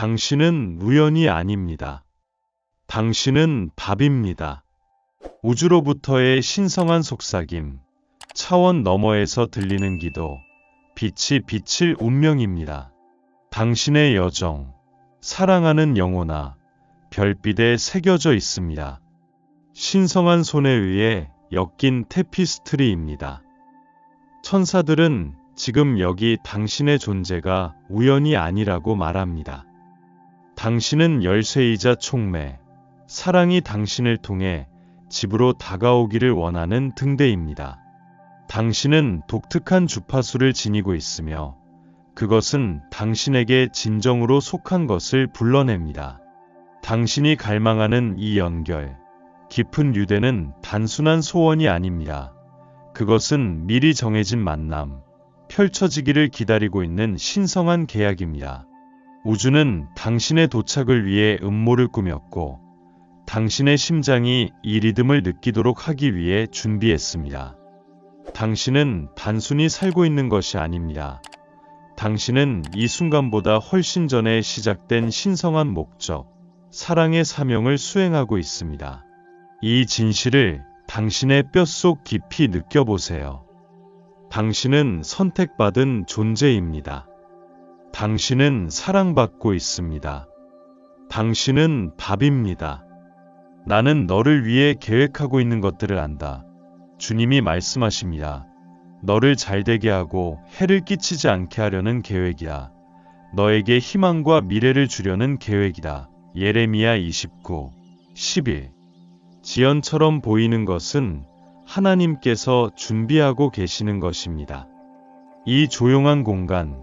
당신은 우연이 아닙니다. 당신은 밥입니다. 우주로부터의 신성한 속삭임, 차원 너머에서 들리는 기도, 빛이 비칠 운명입니다. 당신의 여정, 사랑하는 영혼아, 별빛에 새겨져 있습니다. 신성한 손에 의해 엮인 테피스트리입니다. 천사들은 지금 여기 당신의 존재가 우연이 아니라고 말합니다. 당신은 열쇠이자 촉매, 사랑이 당신을 통해 집으로 다가오기를 원하는 등대입니다. 당신은 독특한 주파수를 지니고 있으며 그것은 당신에게 진정으로 속한 것을 불러냅니다. 당신이 갈망하는 이 연결, 깊은 유대는 단순한 소원이 아닙니다. 그것은 미리 정해진 만남, 펼쳐지기를 기다리고 있는 신성한 계약입니다. 우주는 당신의 도착을 위해 음모를 꾸몄고 당신의 심장이 이 리듬을 느끼도록 하기 위해 준비했습니다. 당신은 단순히 살고 있는 것이 아닙니다. 당신은 이 순간보다 훨씬 전에 시작된 신성한 목적, 사랑의 사명을 수행하고 있습니다. 이 진실을 당신의 뼛속 깊이 느껴보세요. 당신은 선택받은 존재입니다. 당신은 사랑받고 있습니다. 당신은 밥입니다. 나는 너를 위해 계획하고 있는 것들을 안다. 주님이 말씀하십니다. 너를 잘되게 하고 해를 끼치지 않게 하려는 계획이다. 너에게 희망과 미래를 주려는 계획이다. 예레미야 29, 11. 지연처럼 보이는 것은 하나님께서 준비하고 계시는 것입니다. 이 조용한 공간,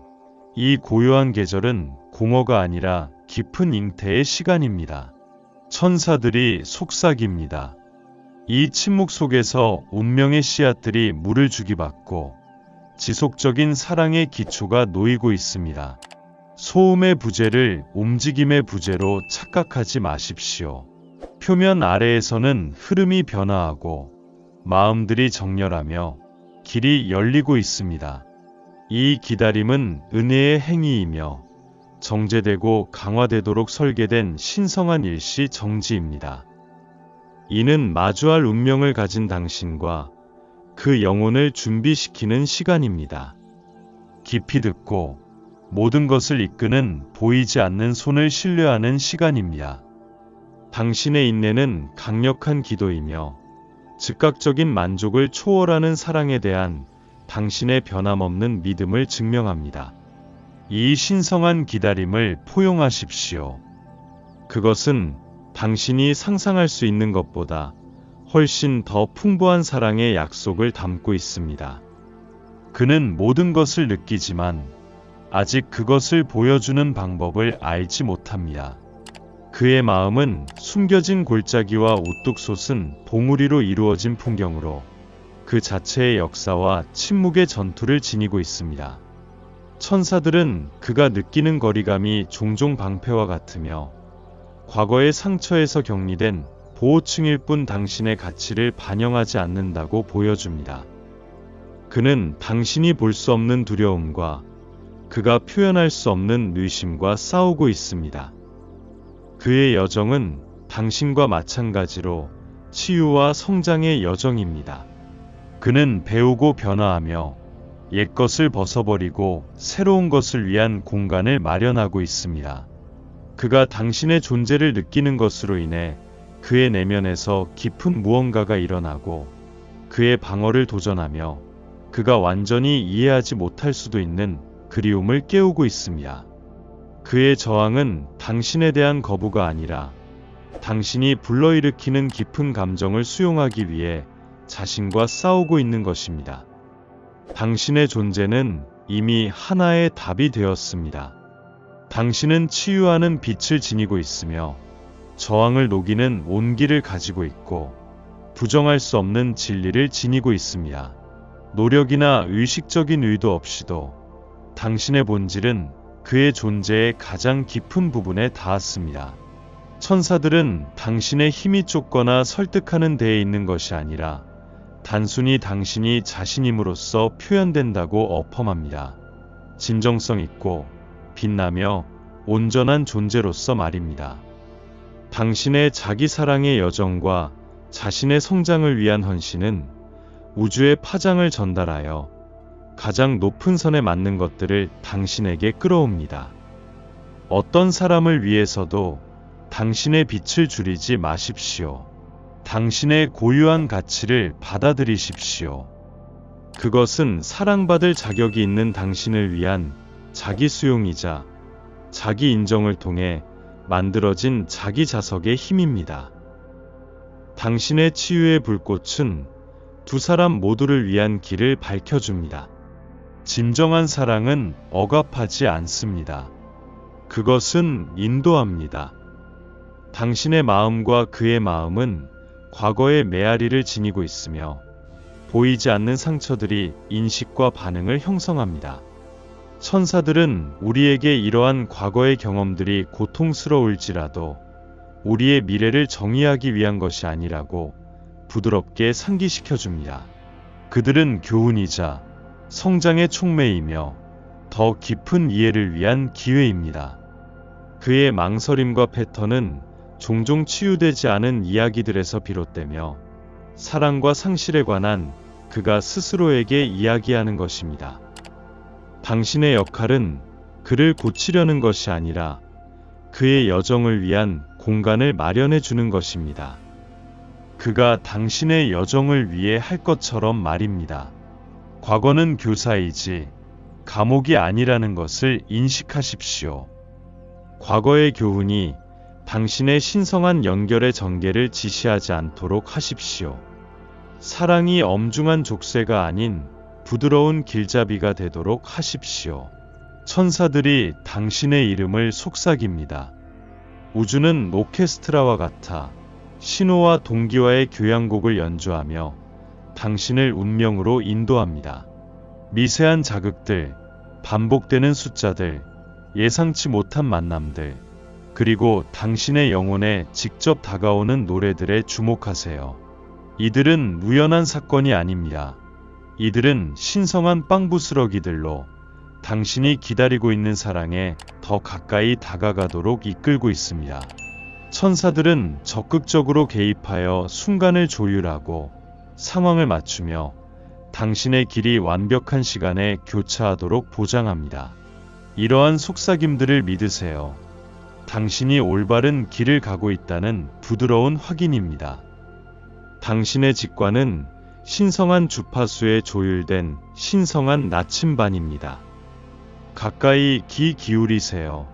이 고요한 계절은 공허가 아니라 깊은 잉태의 시간입니다. 천사들이 속삭입니다. 이 침묵 속에서 운명의 씨앗들이 물을 주기받고 지속적인 사랑의 기초가 놓이고 있습니다. 소음의 부재를 움직임의 부재로 착각하지 마십시오. 표면 아래에서는 흐름이 변화하고 마음들이 정렬하며 길이 열리고 있습니다. 이 기다림은 은혜의 행위이며 정제되고 강화되도록 설계된 신성한 일시 정지입니다. 이는 마주할 운명을 가진 당신과 그 영혼을 준비시키는 시간입니다. 깊이 듣고 모든 것을 이끄는 보이지 않는 손을 신뢰하는 시간입니다. 당신의 인내는 강력한 기도이며 즉각적인 만족을 초월하는 사랑에 대한 당신의 변함없는 믿음을 증명합니다. 이 신성한 기다림을 포용하십시오. 그것은 당신이 상상할 수 있는 것보다 훨씬 더 풍부한 사랑의 약속을 담고 있습니다. 그는 모든 것을 느끼지만 아직 그것을 보여주는 방법을 알지 못합니다. 그의 마음은 숨겨진 골짜기와 우뚝 솟은 봉우리로 이루어진 풍경으로 그 자체의 역사와 침묵의 전투를 지니고 있습니다. 천사들은 그가 느끼는 거리감이 종종 방패와 같으며 과거의 상처에서 격리된 보호층일 뿐 당신의 가치를 반영하지 않는다고 보여줍니다. 그는 당신이 볼 수 없는 두려움과 그가 표현할 수 없는 의심과 싸우고 있습니다. 그의 여정은 당신과 마찬가지로 치유와 성장의 여정입니다. 그는 배우고 변화하며 옛것을 벗어버리고 새로운 것을 위한 공간을 마련하고 있습니다. 그가 당신의 존재를 느끼는 것으로 인해 그의 내면에서 깊은 무언가가 일어나고 그의 방어를 도전하며 그가 완전히 이해하지 못할 수도 있는 그리움을 깨우고 있습니다. 그의 저항은 당신에 대한 거부가 아니라 당신이 불러일으키는 깊은 감정을 수용하기 위해 자신과 싸우고 있는 것입니다. 당신의 존재는 이미 하나의 답이 되었습니다. 당신은 치유하는 빛을 지니고 있으며 저항을 녹이는 온기를 가지고 있고 부정할 수 없는 진리를 지니고 있습니다. 노력이나 의식적인 의도 없이도 당신의 본질은 그의 존재의 가장 깊은 부분에 닿았습니다. 천사들은 당신의 힘이 쫓거나 설득하는 데에 있는 것이 아니라 단순히 당신이 자신임으로써 표현된다고 어펌합니다. 진정성 있고 빛나며 온전한 존재로서 말입니다. 당신의 자기 사랑의 여정과 자신의 성장을 위한 헌신은 우주의 파장을 전달하여 가장 높은 선에 맞는 것들을 당신에게 끌어옵니다. 어떤 사람을 위해서도 당신의 빛을 줄이지 마십시오. 당신의 고유한 가치를 받아들이십시오. 그것은 사랑받을 자격이 있는 당신을 위한 자기 수용이자 자기 인정을 통해 만들어진 자기 자석의 힘입니다. 당신의 치유의 불꽃은 두 사람 모두를 위한 길을 밝혀줍니다. 진정한 사랑은 억압하지 않습니다. 그것은 인도합니다. 당신의 마음과 그의 마음은 과거의 메아리를 지니고 있으며 보이지 않는 상처들이 인식과 반응을 형성합니다. 천사들은 우리에게 이러한 과거의 경험들이 고통스러울지라도 우리의 미래를 정의하기 위한 것이 아니라고 부드럽게 상기시켜줍니다. 그들은 교훈이자 성장의 촉매이며 더 깊은 이해를 위한 기회입니다. 그의 망설임과 패턴은 종종 치유되지 않은 이야기들에서 비롯되며 사랑과 상실에 관한 그가 스스로에게 이야기하는 것입니다. 당신의 역할은 그를 고치려는 것이 아니라 그의 여정을 위한 공간을 마련해 주는 것입니다. 그가 당신의 여정을 위해 할 것처럼 말입니다. 과거는 교사이지 감옥이 아니라는 것을 인식하십시오. 과거의 교훈이 당신의 신성한 연결의 전개를 지시하지 않도록 하십시오. 사랑이 엄중한 족쇄가 아닌 부드러운 길잡이가 되도록 하십시오. 천사들이 당신의 이름을 속삭입니다. 우주는 오케스트라와 같아 신호와 동기와의 교향곡을 연주하며 당신을 운명으로 인도합니다. 미세한 자극들, 반복되는 숫자들, 예상치 못한 만남들, 그리고 당신의 영혼에 직접 다가오는 노래들에 주목하세요. 이들은 우연한 사건이 아닙니다. 이들은 신성한 빵부스러기들로 당신이 기다리고 있는 사랑에 더 가까이 다가가도록 이끌고 있습니다. 천사들은 적극적으로 개입하여 순간을 조율하고 상황을 맞추며 당신의 길이 완벽한 시간에 교차하도록 보장합니다. 이러한 속삭임들을 믿으세요. 당신이 올바른 길을 가고 있다는 부드러운 확인입니다. 당신의 직관은 신성한 주파수에 조율된 신성한 나침반입니다. 가까이 귀 기울이세요.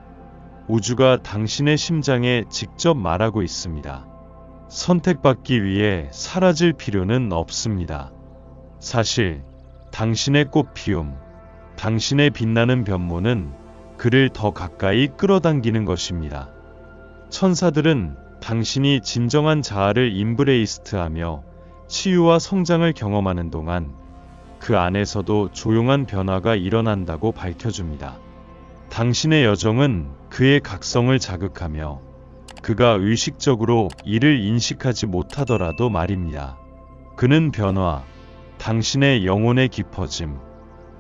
우주가 당신의 심장에 직접 말하고 있습니다. 선택받기 위해 사라질 필요는 없습니다. 사실, 당신의 꽃피움, 당신의 빛나는 변모는 그를 더 가까이 끌어당기는 것입니다. 천사들은 당신이 진정한 자아를 임브레이스트하며 치유와 성장을 경험하는 동안 그 안에서도 조용한 변화가 일어난다고 밝혀줍니다. 당신의 여정은 그의 각성을 자극하며 그가 의식적으로 이를 인식하지 못하더라도 말입니다. 그는 변화, 당신의 영혼의 깊어짐,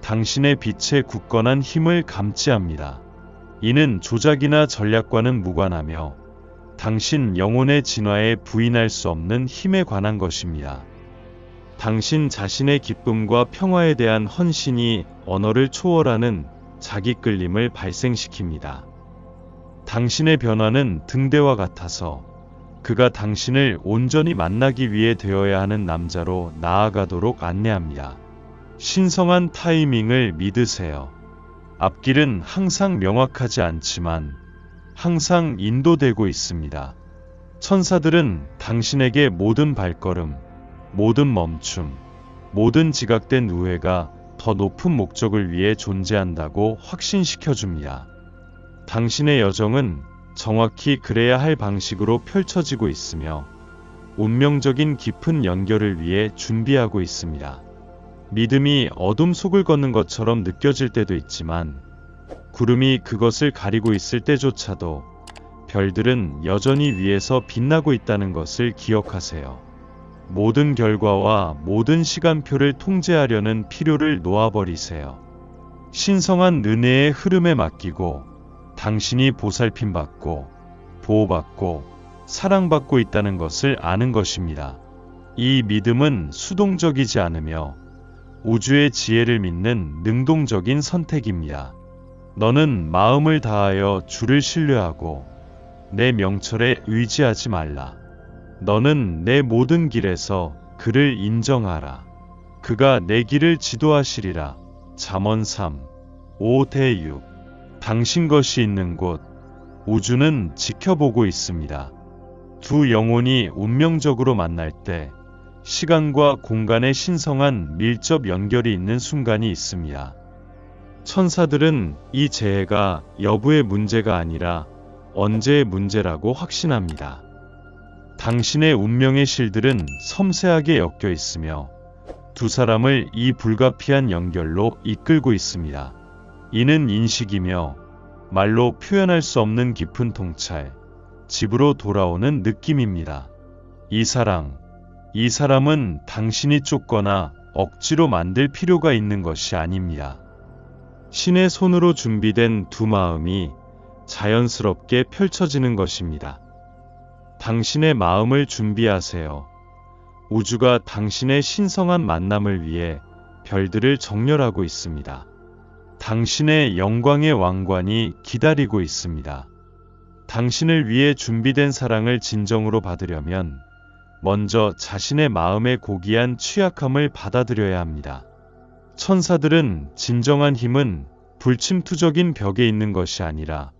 당신의 빛의 굳건한 힘을 감지합니다. 이는 조작이나 전략과는 무관하며 당신 영혼의 진화에 부인할 수 없는 힘에 관한 것입니다. 당신 자신의 기쁨과 평화에 대한 헌신이 언어를 초월하는 자기 끌림을 발생시킵니다. 당신의 변화는 등대와 같아서 그가 당신을 온전히 만나기 위해 되어야 하는 남자로 나아가도록 안내합니다. 신성한 타이밍을 믿으세요. 앞길은 항상 명확하지 않지만 항상 인도되고 있습니다. 천사들은 당신에게 모든 발걸음, 모든 멈춤, 모든 지각된 우회가 더 높은 목적을 위해 존재한다고 확신시켜줍니다. 당신의 여정은 정확히 그래야 할 방식으로 펼쳐지고 있으며 운명적인 깊은 연결을 위해 준비하고 있습니다. 믿음이 어둠 속을 걷는 것처럼 느껴질 때도 있지만 구름이 그것을 가리고 있을 때조차도 별들은 여전히 위에서 빛나고 있다는 것을 기억하세요. 모든 결과와 모든 시간표를 통제하려는 필요를 놓아버리세요. 신성한 은혜의 흐름에 맡기고 당신이 보살핌받고 보호받고 사랑받고 있다는 것을 아는 것입니다. 이 믿음은 수동적이지 않으며 우주의 지혜를 믿는 능동적인 선택입니다. 너는 마음을 다하여 주를 신뢰하고 내 명철에 의지하지 말라. 너는 내 모든 길에서 그를 인정하라. 그가 내 길을 지도하시리라. 잠언 3, 5-6. 당신 것이 있는 곳, 우주는 지켜보고 있습니다. 두 영혼이 운명적으로 만날 때 시간과 공간의 신성한 밀접 연결이 있는 순간이 있습니다. 천사들은 이 재해가 여부의 문제가 아니라 언제의 문제라고 확신합니다. 당신의 운명의 실들은 섬세하게 엮여 있으며 두 사람을 이 불가피한 연결로 이끌고 있습니다. 이는 인식이며 말로 표현할 수 없는 깊은 통찰, 집으로 돌아오는 느낌입니다. 이 사람은 당신이 쫓거나 억지로 만들 필요가 있는 것이 아닙니다. 신의 손으로 준비된 두 마음이 자연스럽게 펼쳐지는 것입니다. 당신의 마음을 준비하세요. 우주가 당신의 신성한 만남을 위해 별들을 정렬하고 있습니다. 당신의 영광의 왕관이 기다리고 있습니다. 당신을 위해 준비된 사랑을 진정으로 받으려면 먼저 자신의 마음의 고귀한 취약함을 받아들여야 합니다. 천사들은 진정한 힘은 불침투적인 벽에 있는 것이 아니라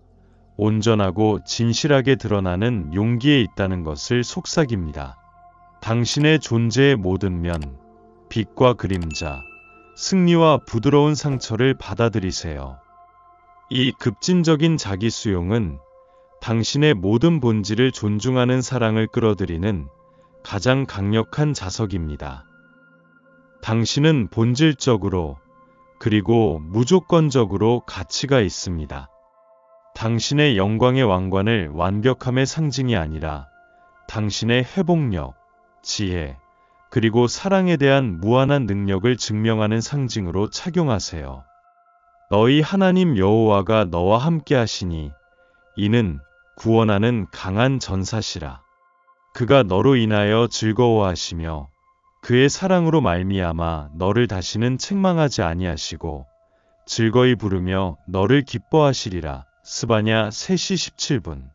온전하고 진실하게 드러나는 용기에 있다는 것을 속삭입니다. 당신의 존재의 모든 면, 빛과 그림자, 승리와 부드러운 상처를 받아들이세요. 이 급진적인 자기 수용은 당신의 모든 본질을 존중하는 사랑을 끌어들이는 가장 강력한 자석입니다. 당신은 본질적으로 그리고 무조건적으로 가치가 있습니다. 당신의 영광의 왕관을 완벽함의 상징이 아니라 당신의 회복력, 지혜, 그리고 사랑에 대한 무한한 능력을 증명하는 상징으로 착용하세요. 너희 하나님 여호와가 너와 함께 하시니 이는 구원하는 강한 전사시라. 그가 너로 인하여 즐거워하시며 그의 사랑으로 말미암아 너를 다시는 책망하지 아니하시고 즐거이 부르며 너를 기뻐하시리라. 스바냐 3시 17분.